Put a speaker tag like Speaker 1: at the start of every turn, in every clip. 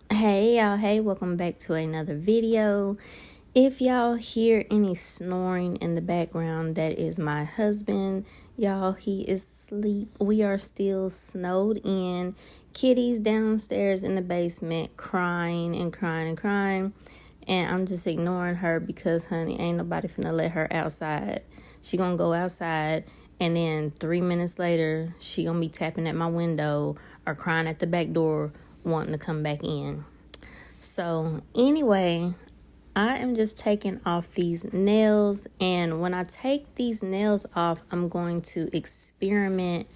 Speaker 1: Hey y'all, hey, welcome back to another video. If y'all hear any snoring in the background, that is my husband. Y'all, he is asleep. We are still snowed in. Kitty's downstairs in the basement crying and crying and crying. And I'm just ignoring her because, honey, ain't nobody finna let her outside. She gonna go outside, and then 3 minutes later, she gonna be tapping at my window or crying at the back door wanting to come back in. So anyway, I am just taking off these nails, and when I take these nails off, I'm going to experiment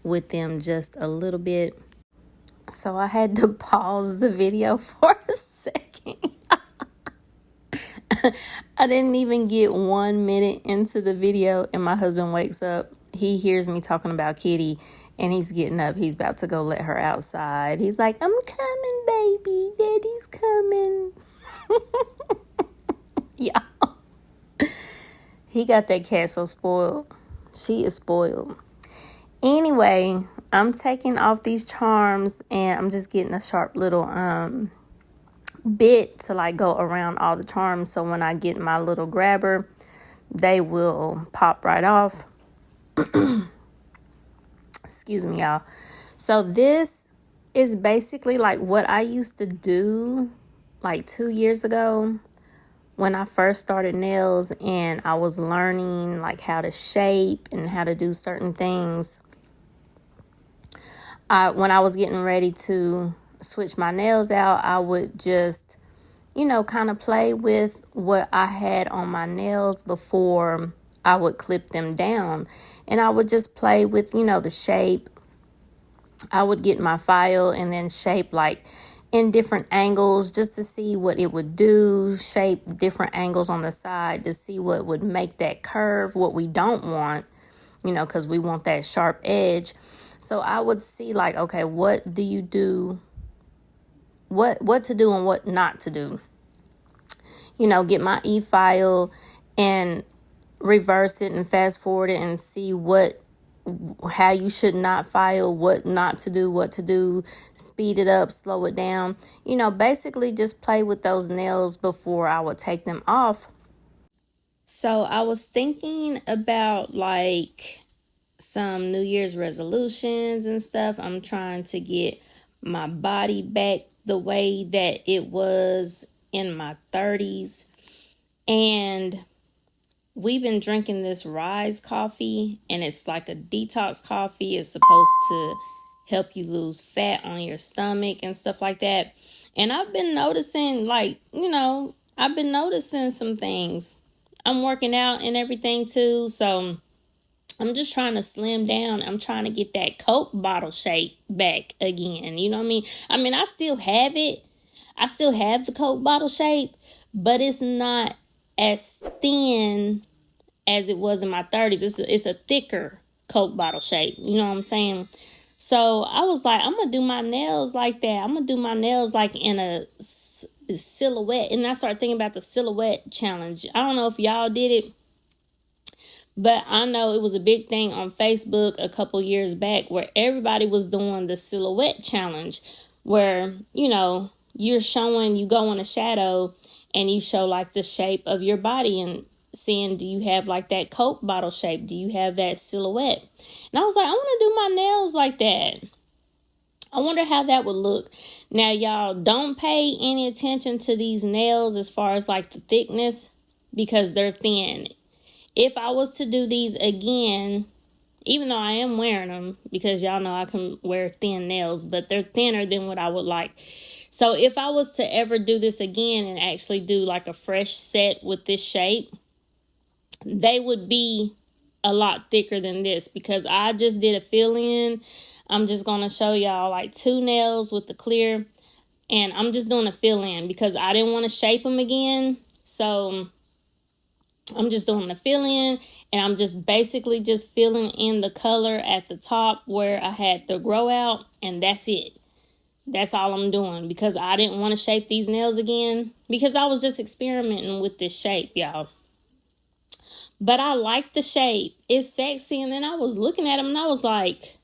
Speaker 1: with them just a little bit. So I had to pause the video for a second. I didn't even get 1 minute into the video and my husband wakes up. He hears me talking about Kitty and he's getting up. He's about to go let her outside. He's like, "I'm coming, baby. Daddy's coming." Yeah. He got that cat so spoiled. She is spoiled. Anyway, I'm taking off these charms and I'm just getting a sharp little bit to like go around all the charms, so when I get my little grabber, they will pop right off. Excuse me, y'all. So this is basically like what I used to do like 2 years ago when I first started nails, and I was learning like how to shape and how to do certain things. When I was getting ready to switch my nails out, I would just, kind of play with what I had on my nails before I would clip them down. And I would just play with, the shape. I would get my file and then shape like in different angles just to see what it would do. Shape different angles on the side to see what would make that curve, what we don't want, because we want that sharp edge. So I would see like, okay, what do you do? What to do and what not to do. Get my e-file and reverse it and fast forward it and see how you should not file, what not to do, what to do, speed it up, slow it down. Basically just play with those nails before I would take them off. So I was thinking about like some New Year's resolutions and stuff. I'm trying to get my body back the way that it was in my 30s. And we've been drinking this Rise coffee, and it's like a detox coffee. It's supposed to help you lose fat on your stomach and stuff like that. And I've been noticing I've been noticing some things. I'm working out and everything too, so I'm just trying to slim down. I'm trying to get that Coke bottle shape back again. You know what I mean? I still have it. I still have the Coke bottle shape, but it's not as thin as it was in my 30s. It's a thicker Coke bottle shape. You know what I'm saying? So I was like, I'm going to do my nails like that. I'm going to do my nails like in a silhouette. And I started thinking about the silhouette challenge. I don't know if y'all did it, but I know it was a big thing on Facebook a couple years back where everybody was doing the silhouette challenge where, you're showing, you go in a shadow and you show like the shape of your body and seeing, do you have like that Coke bottle shape? Do you have that silhouette? And I was like, I want to do my nails like that. I wonder how that would look. Now, y'all, don't pay any attention to these nails as far as like the thickness because they're thin. If I was to do these again, even though I am wearing them, because y'all know I can wear thin nails, but they're thinner than what I would like. So if I was to ever do this again and actually do like a fresh set with this shape, they would be a lot thicker than this because I just did a fill-in. I'm just going to show y'all like 2 nails with the clear, and I'm just doing a fill-in because I didn't want to shape them again. So I'm just doing the fill-in, and I'm just basically just filling in the color at the top where I had the grow out, and that's it. That's all I'm doing because I didn't want to shape these nails again because I was just experimenting with this shape, y'all. But I like the shape. It's sexy. And then I was looking at them and I was like,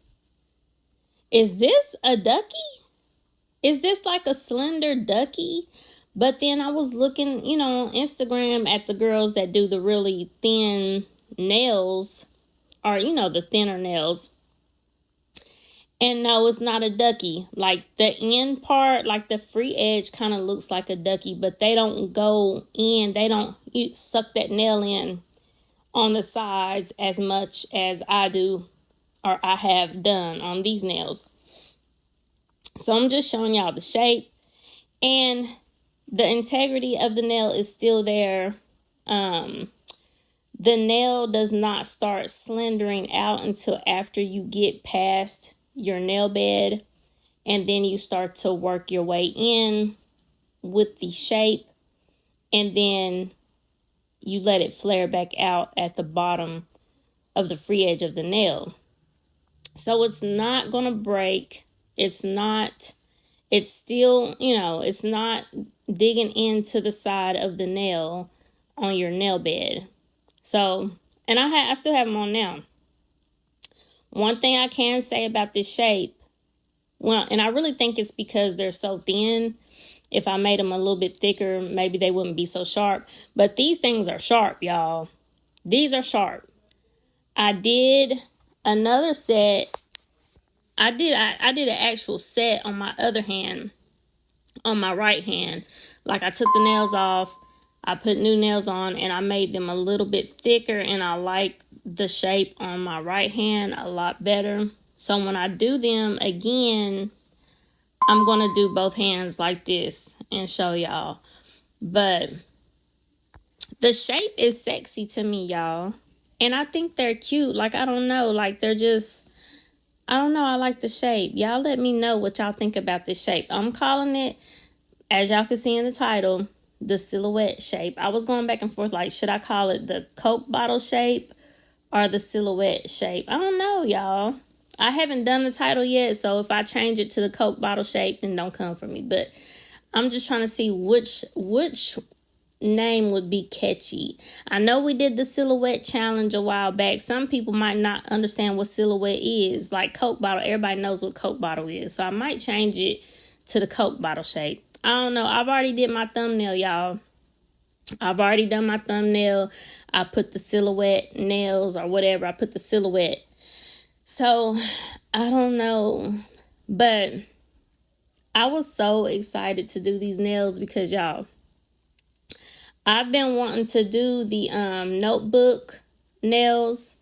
Speaker 1: is this a ducky? Is this like a slender ducky? But then I was looking, on Instagram at the girls that do the really thin nails, or, the thinner nails. And no, it's not a ducky. Like the end part, like the free edge kind of looks like a ducky, but they don't go in. They don't suck that nail in on the sides as much as I do, or I have done on these nails. So I'm just showing y'all the shape, and the integrity of the nail is still there. The nail does not start slendering out until after you get past your nail bed, and then you start to work your way in with the shape, and then you let it flare back out at the bottom of the free edge of the nail. So it's not gonna break. It's still, it's not digging into the side of the nail on your nail bed. So, and I still have them on now. One thing I can say about this shape, well, and I really think it's because they're so thin. If I made them a little bit thicker, maybe they wouldn't be so sharp. But these things are sharp, y'all. These are sharp. I did another set. I did an actual set on my other hand, on my right hand. Like I took the nails off, I put new nails on, and I made them a little bit thicker, and I like the shape on my right hand a lot better. So when I do them again, I'm going to do both hands like this and show y'all. But the shape is sexy to me, y'all. And I think they're cute. Like, I don't know. Like, they're just, I don't know. I like the shape. Y'all let me know what y'all think about this shape. I'm calling it, as y'all can see in the title, the silhouette shape. I was going back and forth, like, should I call it the Coke bottle shape or the silhouette shape? I don't know, y'all. I haven't done the title yet, so if I change it to the Coke bottle shape, then don't come for me. But I'm just trying to see which name would be catchy. I know we did the silhouette challenge a while back. Some people might not understand what silhouette is. Like Coke bottle, everybody knows what Coke bottle is. So I might change it to the Coke bottle shape. I don't know. I've already did my thumbnail, y'all. I've already done my thumbnail. I put the silhouette nails or whatever. I put the silhouette. So I don't know. But I was so excited to do these nails because, y'all, I've been wanting to do the notebook nails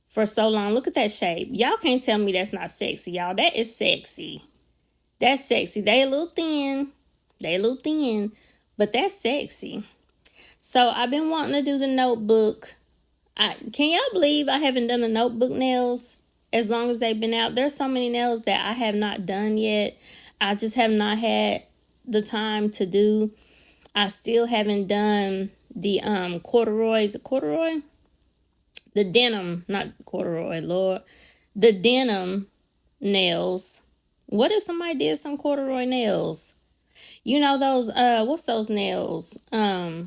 Speaker 1: for so long. Look at that shape. Y'all can't tell me that's not sexy, y'all. That is sexy. That's sexy. They a little thin. But that's sexy. So I've been wanting to do the notebook. Can y'all believe I haven't done the notebook nails as long as they've been out? There's so many nails that I have not done yet. I just have not had the time to do. I still haven't done the corduroys. Corduroy? The denim, not corduroy, Lord. The denim nails. What if somebody did some corduroy nails? You know those, what's those nails? That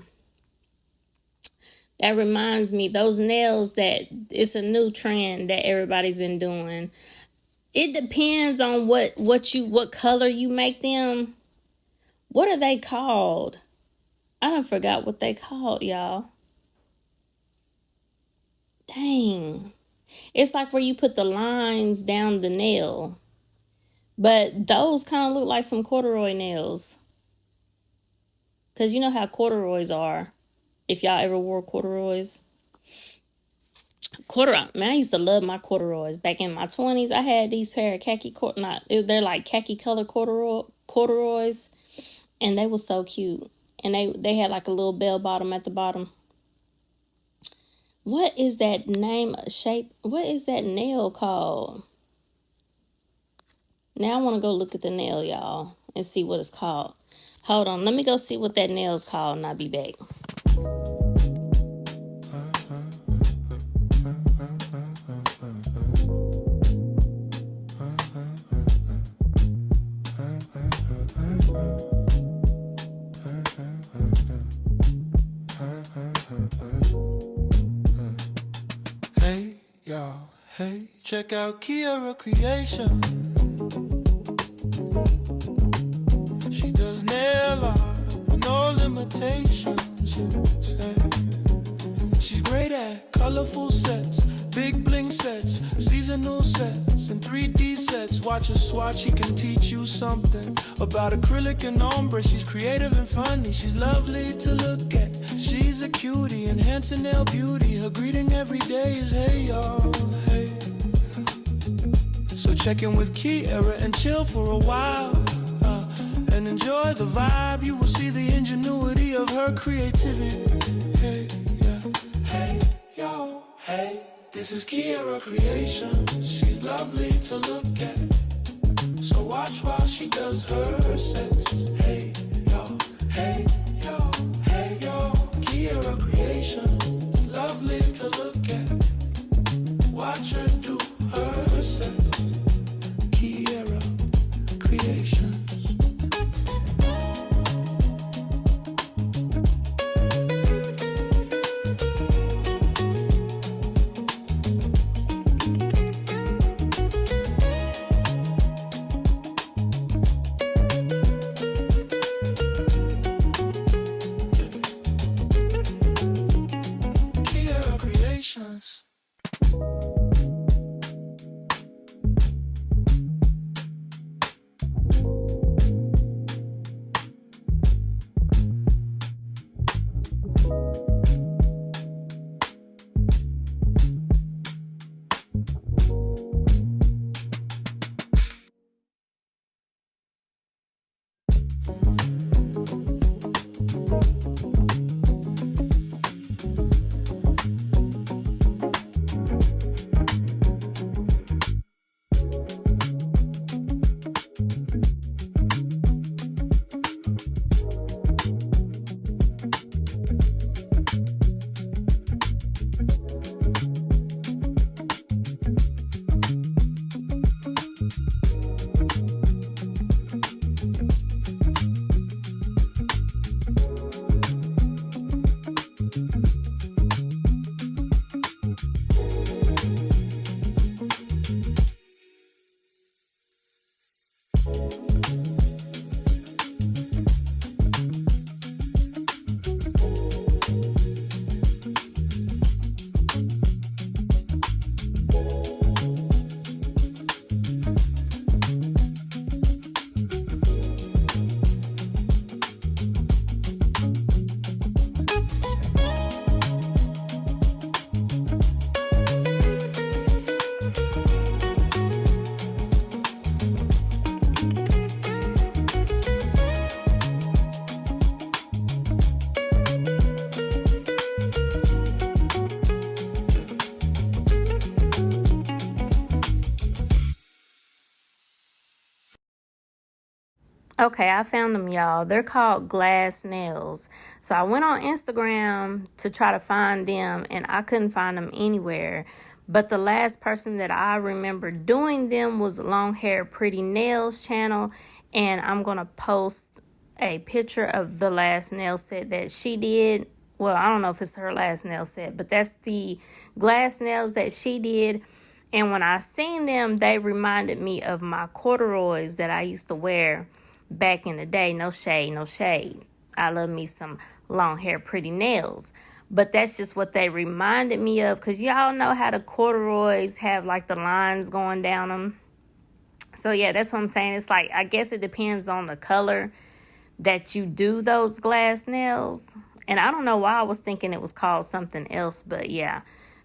Speaker 1: reminds me, those nails that it's a new trend that everybody's been doing. It depends on what color you make them. What are they called? I done forgot what they called, y'all. Dang. It's like where you put the lines down the nail. But those kind of look like some corduroy nails. Because you know how corduroys are. If y'all ever wore corduroys. Man, I used to love my corduroys. Back in my 20s, I had these pair of they're like khaki color corduroys. And they were so cute. And they had like a little bell bottom at the bottom. What is that shape? What is that nail called? Now I want to go look at the nail, y'all, and see what it's called. Hold on. Let me go see what that nail's called, and I'll be back.
Speaker 2: Yo, hey, check out Kiara Creation. She does nail art with no limitations. She's great at colorful sets, big bling sets, seasonal sets, and 3D sets. Watch her swatch, she can teach you something about acrylic and ombre. She's creative and funny, she's lovely to look at. She's a cutie, enhancing nail beauty. Her greeting every day is hey y'all, hey. So check in with Kiara and chill for a while, and enjoy the vibe. You will see the ingenuity of her creativity. Hey, yeah. Hey, yo, hey. This is Kiara Creations. She's lovely to look at. So watch while she does her sets. Hey, yo, hey, yo, hey, yo. Kiara Creations. Lovely to look at. Watch her do her sets. Kiara Creations. Kiara Creations.
Speaker 1: Okay, I found them, y'all. They're called glass nails. So I went on Instagram to try to find them and I couldn't find them anywhere. But the last person that I remember doing them was Long Hair Pretty Nails channel. And I'm going to post a picture of the last nail set that she did. Well, I don't know if it's her last nail set, but that's the glass nails that she did. And when I seen them, they reminded me of my corduroys that I used to wear back in the day. No shade, no shade. I love me some long hair, pretty nails. But that's just what they reminded me of, because y'all know how the corduroys have like the lines going down them. So yeah, that's what I'm saying. It's like, I guess it depends on the color that you do those glass nails. And I don't know why I was thinking it was called something else, but yeah,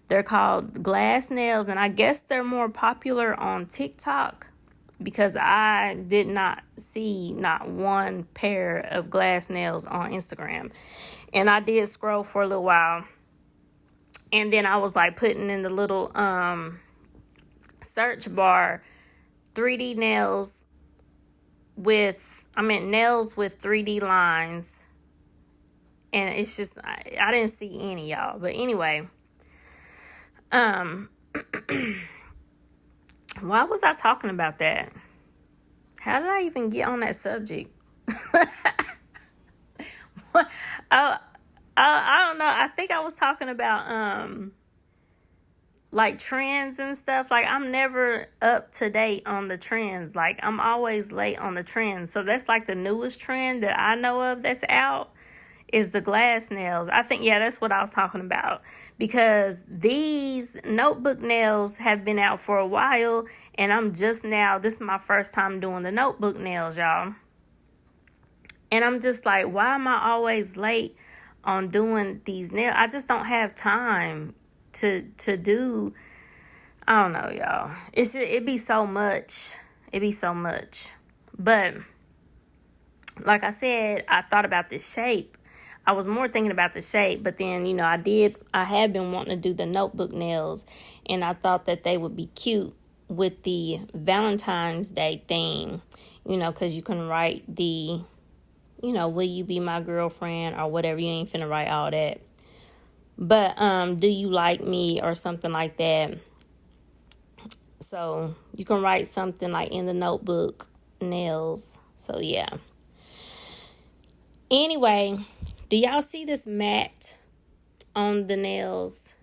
Speaker 1: they're called glass nails. And I guess they're more popular on TikTok, because I did not see not one pair of glass nails on Instagram. And I did scroll for a little while. And then I was like putting in the little search bar 3D nails nails with 3D lines. And it's just, I didn't see any, y'all. But anyway, why was I talking about that? How did I even get on that subject? I don't know. I think I was talking about like trends and stuff. Like I'm never up to date on the trends. Like I'm always late on the trends. So that's like the newest trend that I know of that's out is the glass nails. I think, yeah, that's what I was talking about. Because these notebook nails have been out for a while, and I'm just now, this is my first time doing the notebook nails, y'all. And I'm just like, why am I always late on doing these nails? I just don't have time to do, I don't know, y'all. It'd be so much. It'd be so much. But like I said, I thought about this shape. I was more thinking about the shape, but then, I had been wanting to do the notebook nails, and I thought that they would be cute with the Valentine's Day theme, because you can write the, will you be my girlfriend or whatever. You ain't finna write all that. But, do you like me or something like that. So you can write something like in the notebook nails. So yeah. Anyway, do y'all see this mat on the nails?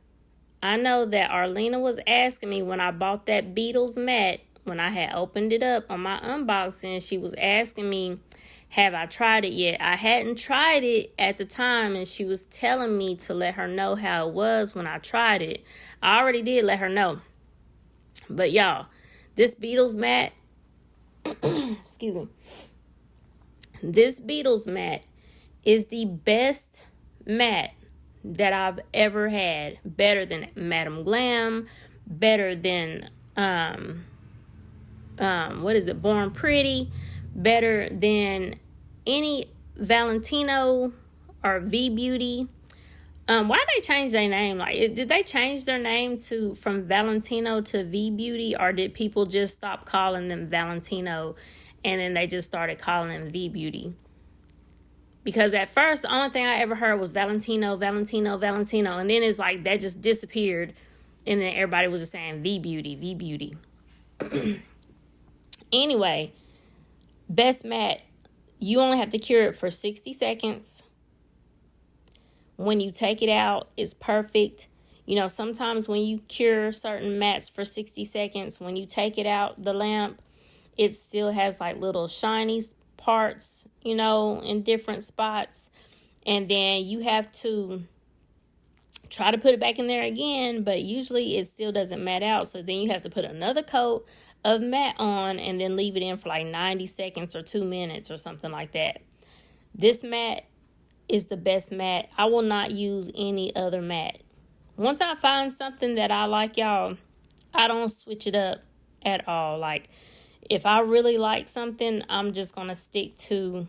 Speaker 1: I know that Arlena was asking me when I bought that Beatles mat, when I had opened it up on my unboxing, she was asking me, have I tried it yet? I hadn't tried it at the time, and she was telling me to let her know how it was when I tried it. I already did let her know. But y'all, this Beatles mat, excuse me, this Beatles mat is the best mat that I've ever had. Better than Madam Glam, better than Born Pretty, better than any Valentino or V Beauty. Why did they change their name? Like, did they change their name from Valentino to V Beauty, or did people just stop calling them Valentino and then they just started calling them V Beauty? Because at first, the only thing I ever heard was Valentino, Valentino, Valentino. And then it's like that just disappeared. And then everybody was just saying V Beauty, V Beauty. Anyway, best mat. You only have to cure it for 60 seconds. When you take it out, it's perfect. Sometimes when you cure certain mats for 60 seconds, when you take it out the lamp, it still has like little shiny parts, in different spots. And then you have to try to put it back in there again, but usually it still doesn't mat out. So then you have to put another coat of mat on and then leave it in for like 90 seconds or 2 minutes or something like that. This mat is the best mat. I will not use any other mat. Once I find something that I like, y'all, I don't switch it up at all. Like, if I really like something, I'm just going to stick to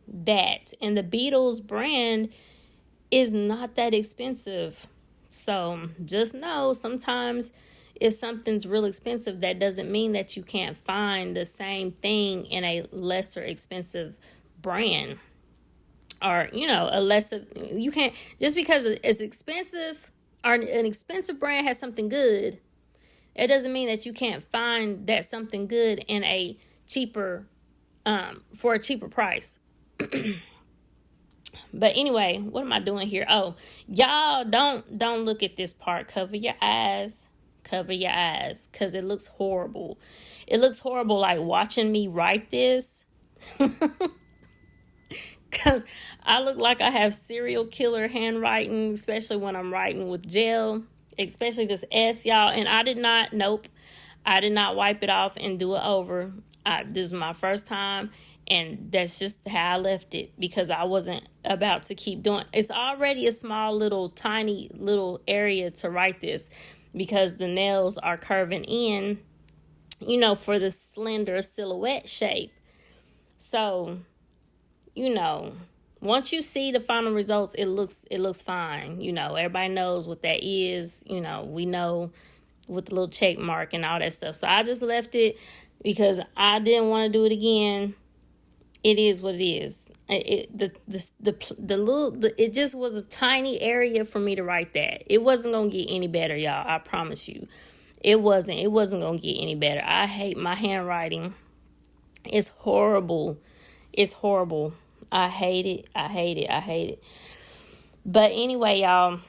Speaker 1: that. And the Beatles brand is not that expensive. So just know, sometimes if something's real expensive, that doesn't mean that you can't find the same thing in a lesser expensive brand. Or, a lesser, you can't, just because it's expensive or an expensive brand has something good, it doesn't mean that you can't find that something good in a cheaper, for a cheaper price. But anyway, what am I doing here? Oh, y'all don't look at this part. Cover your eyes. Cover your eyes, because it looks horrible. It looks horrible, like watching me write this. Because I look like I have serial killer handwriting, especially when I'm writing with gel, especially this S, y'all. And I did not wipe it off and do it over. This is my first time, and that's just how I left it, because I wasn't about to keep doing. It's already a small little tiny little area to write this, because the nails are curving in, for the slender silhouette shape. So, once you see the final results, it looks fine. Everybody knows what that is. We know with the little check mark and all that stuff. So I just left it because I didn't want to do it again. It is what it is. It just was a tiny area for me to write that. It wasn't gonna get any better, y'all. I promise you, it wasn't gonna get any better. I hate my handwriting. It's horrible. It's horrible. I hate it. But anyway, y'all,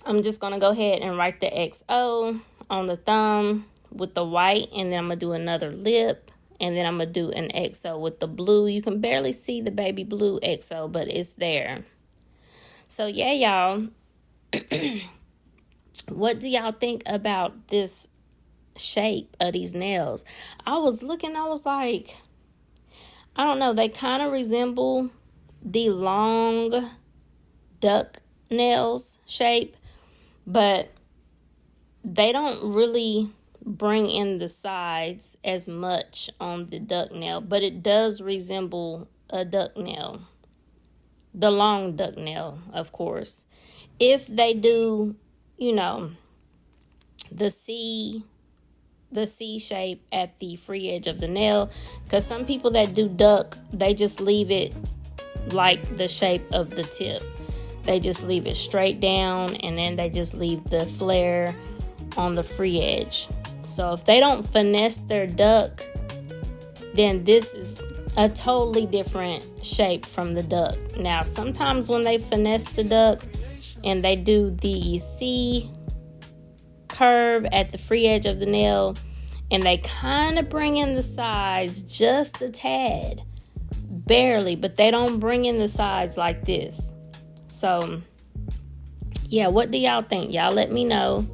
Speaker 1: I'm just going to go ahead and write the XO on the thumb with the white, and then I'm going to do another lip, and then I'm going to do an XO with the blue. You can barely see the baby blue XO, but it's there. So yeah, y'all, what do y'all think about this shape of these nails? I was looking, I was like, I don't know, they kind of resemble the long duck nails shape, but they don't really bring in the sides as much on the duck nail, but it does resemble a duck nail, the long duck nail, of course. If they do, you know, the C shape at the free edge of the nail, because some people that do duck, they just leave it like the shape of the tip. They just leave it straight down, and then they just leave the flare on the free edge. So if they don't finesse their duck, then this is a totally different shape from the duck. Now, sometimes when they finesse the duck and they do the C curve at the free edge of the nail, and they kind of bring in the sides just a tad, barely, but they don't bring in the sides like this. So yeah, what do y'all think? Y'all let me know.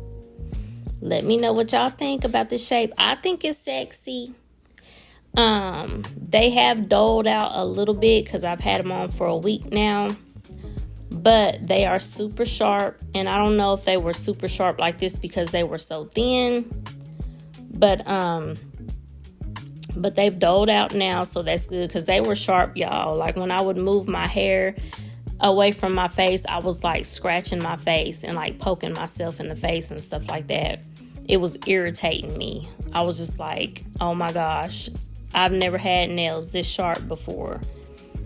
Speaker 1: Let me know what y'all think about this shape. I think it's sexy. They have doled out a little bit because I've had them on for a week now, but they are super sharp, and I don't know if they were super sharp like this because they were so thin, but they've doled out now, so that's good, because they were sharp, y'all. Like when I would move my hair away from my face, I was like scratching my face and like poking myself in the face and stuff like that. It was irritating me. I was just like, oh my gosh, I've never had nails this sharp before.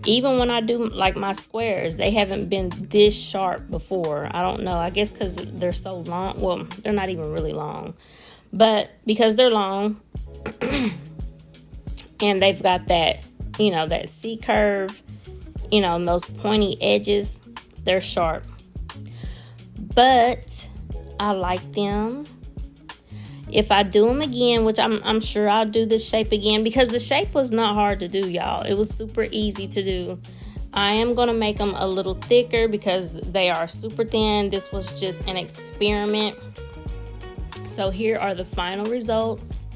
Speaker 1: Even when I do like my squares, they haven't been this sharp before. I don't know. I guess because they're so long. Well, they're not even really long, but because they're long and they've got that, you know, that C curve, you know, and those pointy edges, they're sharp. But I like them. If I do them again, which I'm sure I'll do this shape again, because the shape was not hard to do, y'all. It was super easy to do. I am going to make them a little thicker because they are super thin. This was just an experiment. So here are the final results.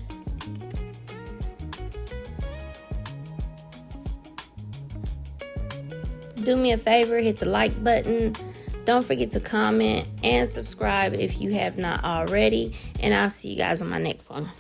Speaker 1: Do me a favor, hit the like button. Don't forget to comment and subscribe if you have not already. And I'll see you guys on my next one.